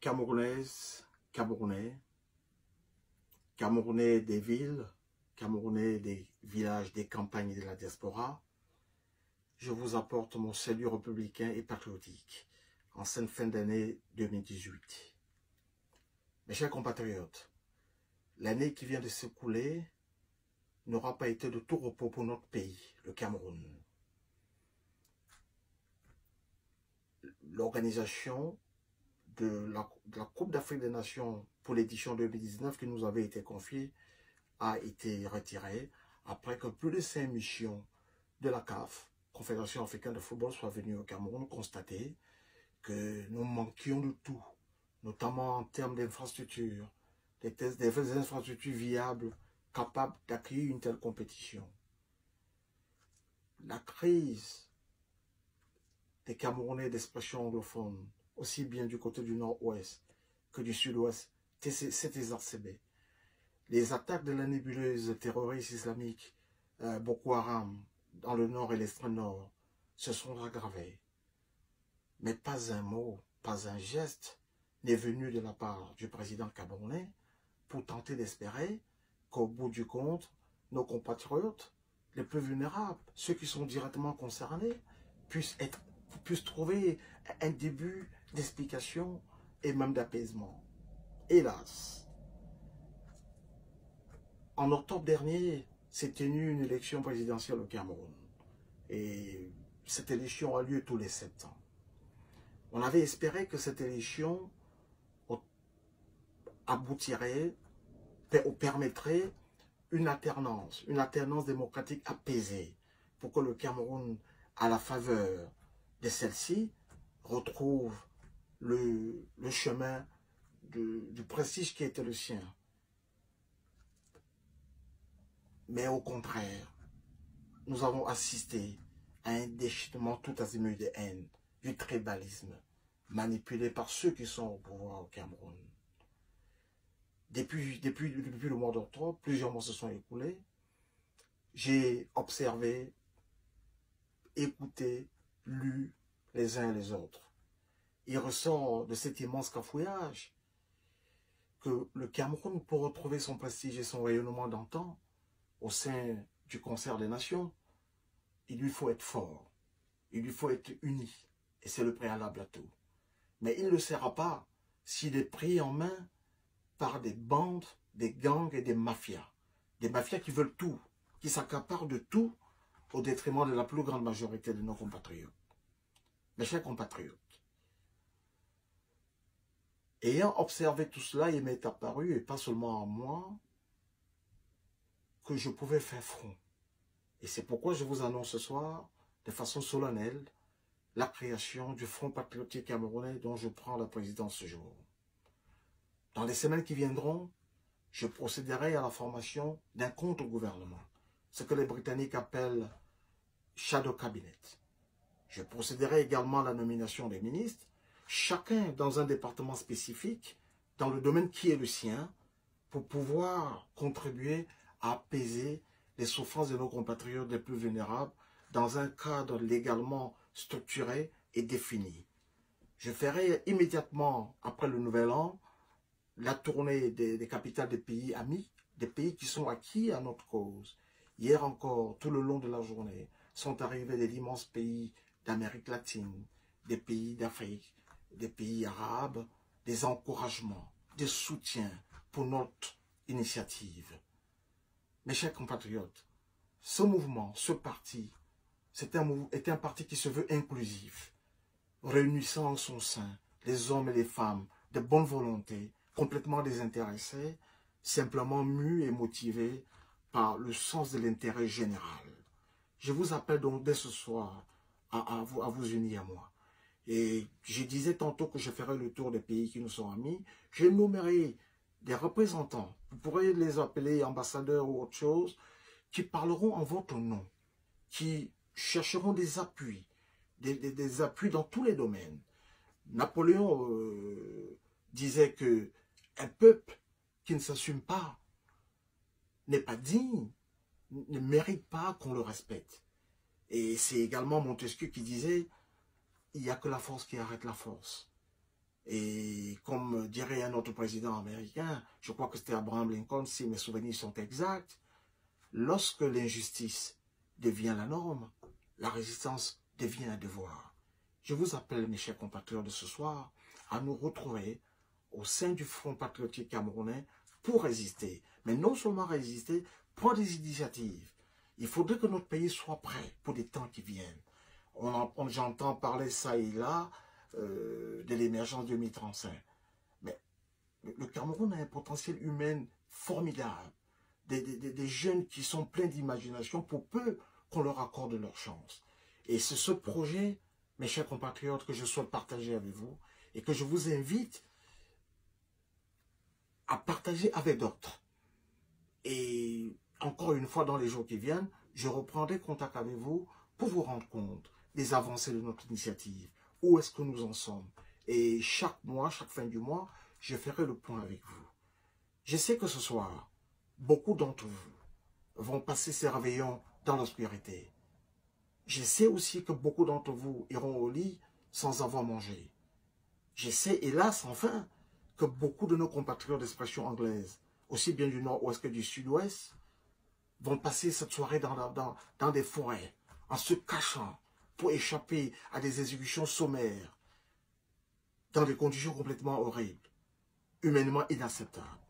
Camerounaises, Camerounais, Camerounais des villes, Camerounais des villages, des campagnes et de la diaspora, je vous apporte mon salut républicain et patriotique en cette fin d'année 2018. Mes chers compatriotes, l'année qui vient de s'écouler n'aura pas été de tout repos pour notre pays, le Cameroun. L'organisation de la Coupe d'Afrique des Nations pour l'édition 2019 qui nous avait été confiée a été retirée après que plus de 5 missions de la CAF, Confédération africaine de football, soient venues au Cameroun constater que nous manquions de tout, notamment en termes d'infrastructures, des infrastructures viables capables d'accueillir une telle compétition. La crise des Camerounais d'expression anglophone, aussi bien du côté du nord-ouest que du sud-ouest, s'est exacerbée. Les attaques de la nébuleuse terroriste islamique Boko Haram dans le nord et l'extrême nord se sont aggravées. Mais pas un mot, pas un geste n'est venu de la part du président camerounais pour tenter d'espérer qu'au bout du compte, nos compatriotes les plus vulnérables, ceux qui sont directement concernés, puissent trouver un début d'explication et même d'apaisement. Hélas, en octobre dernier, s'est tenue une élection présidentielle au Cameroun. Et cette élection a lieu tous les 7 ans. On avait espéré que cette élection aboutirait ou permettrait une alternance démocratique apaisée pour que le Cameroun, à la faveur de celle-ci, retrouve le chemin du prestige qui était le sien. Mais au contraire, nous avons assisté à un déchaînement tout azimut de haine, du tribalisme, manipulé par ceux qui sont au pouvoir au Cameroun. Depuis le mois d'octobre, plusieurs mois se sont écoulés. J'ai observé, écouté, lu les uns et les autres. Il ressort de cet immense cafouillage que le Cameroun, pour retrouver son prestige et son rayonnement d'antan au sein du concert des nations, il lui faut être fort, il lui faut être uni, et c'est le préalable à tout. Mais il ne le sera pas s'il est pris en main par des bandes, des gangs et des mafias qui veulent tout, qui s'accaparent de tout au détriment de la plus grande majorité de nos compatriotes. Mes chers compatriotes, ayant observé tout cela, il m'est apparu, et pas seulement à moi, que je pouvais faire front. Et c'est pourquoi je vous annonce ce soir, de façon solennelle, la création du Front patriotique camerounais dont je prends la présidence ce jour. Dans les semaines qui viendront, je procéderai à la formation d'un contre-gouvernement, ce que les Britanniques appellent Shadow Cabinet. Je procéderai également à la nomination des ministres, chacun dans un département spécifique, dans le domaine qui est le sien, pour pouvoir contribuer à apaiser les souffrances de nos compatriotes les plus vulnérables dans un cadre légalement structuré et défini. Je ferai immédiatement, après le Nouvel An, la tournée des capitales des pays amis, des pays qui sont acquis à notre cause. Hier encore, tout le long de la journée, sont arrivés des immenses pays d'Amérique latine, des pays d'Afrique, des pays arabes, des encouragements, des soutiens pour notre initiative. Mes chers compatriotes, ce mouvement, ce parti, est un parti qui se veut inclusif, réunissant en son sein les hommes et les femmes de bonne volonté, complètement désintéressés, simplement mus et motivés par le sens de l'intérêt général. Je vous appelle donc dès ce soir à vous unir à moi. Et je disais tantôt que je ferai le tour des pays qui nous sont amis. Je nommerai des représentants, vous pourrez les appeler ambassadeurs ou autre chose, qui parleront en votre nom, qui chercheront des appuis, des appuis dans tous les domaines. Napoléon disait que un peuple qui ne s'assume pas n'est pas digne, ne mérite pas qu'on le respecte. Et c'est également Montesquieu qui disait il n'y a que la force qui arrête la force. Et comme dirait un autre président américain, je crois que c'était Abraham Lincoln, si mes souvenirs sont exacts, lorsque l'injustice devient la norme, la résistance devient un devoir. Je vous appelle, mes chers compatriotes de ce soir, à nous retrouver au sein du Front patriotique camerounais pour résister. Mais non seulement résister, prendre des initiatives. Il faudrait que notre pays soit prêt pour des temps qui viennent. J'entends parler ça et là de l'émergence 2035. Mais le Cameroun a un potentiel humain formidable. Des jeunes qui sont pleins d'imagination pour peu qu'on leur accorde leur chance. Et c'est ce projet, mes chers compatriotes, que je souhaite partager avec vous et que je vous invite à partager avec d'autres. Et encore une fois, dans les jours qui viennent, je reprendrai contact avec vous pour vous rendre compte des avancées de notre initiative. Où est-ce que nous en sommes? Et chaque mois, chaque fin du mois, je ferai le point avec vous. Je sais que ce soir, beaucoup d'entre vous vont passer ces réveillons dans l'obscurité. Je sais aussi que beaucoup d'entre vous iront au lit sans avoir mangé. Je sais, hélas, enfin, que beaucoup de nos compatriotes d'expression anglaise, aussi bien du nord-ouest que du sud-ouest, vont passer cette soirée dans des forêts, en se cachant pour échapper à des exécutions sommaires, dans des conditions complètement horribles, humainement inacceptables.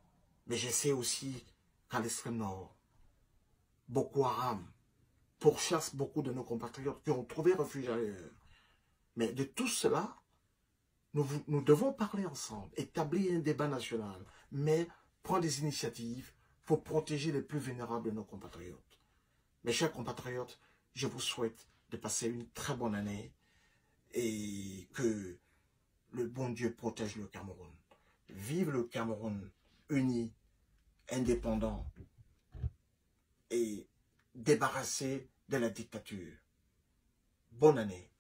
Mais je sais aussi qu'à l'extrême nord, Boko Haram pourchasse beaucoup de nos compatriotes qui ont trouvé refuge ailleurs. Mais de tout cela, nous devons parler ensemble, établir un débat national, mais prendre des initiatives pour protéger les plus vulnérables de nos compatriotes. Mes chers compatriotes, je vous souhaite de passer une très bonne année et que le bon Dieu protège le Cameroun. Vive le Cameroun uni, indépendant et débarrassé de la dictature. Bonne année.